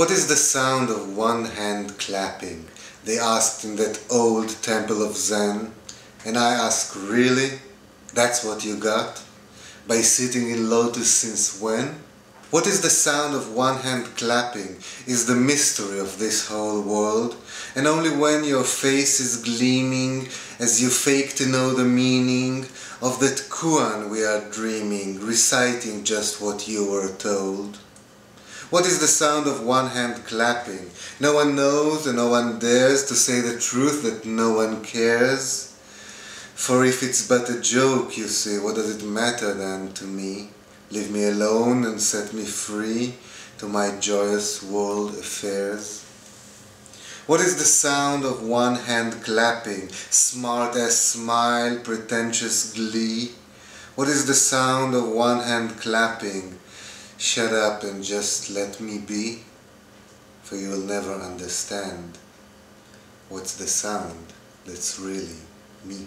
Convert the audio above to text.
What is the sound of one hand clapping? They asked in that old temple of Zen. And I ask, really? That's what you got? By sitting in lotus since when? What is the sound of one hand clapping is the mystery of this whole world, and only when your face is gleaming as you fake to know the meaning of that koan we are dreaming, reciting just what you were told. What is the sound of one hand clapping? No one knows and no one dares to say the truth that no one cares. For if it's but a joke, you see, what does it matter then to me? Leave me alone and set me free to my joyous world affairs. What is the sound of one hand clapping, smart as smile, pretentious glee? What is the sound of one hand clapping? Shut up and just let me be, for you will never understand what's the sound that's really me.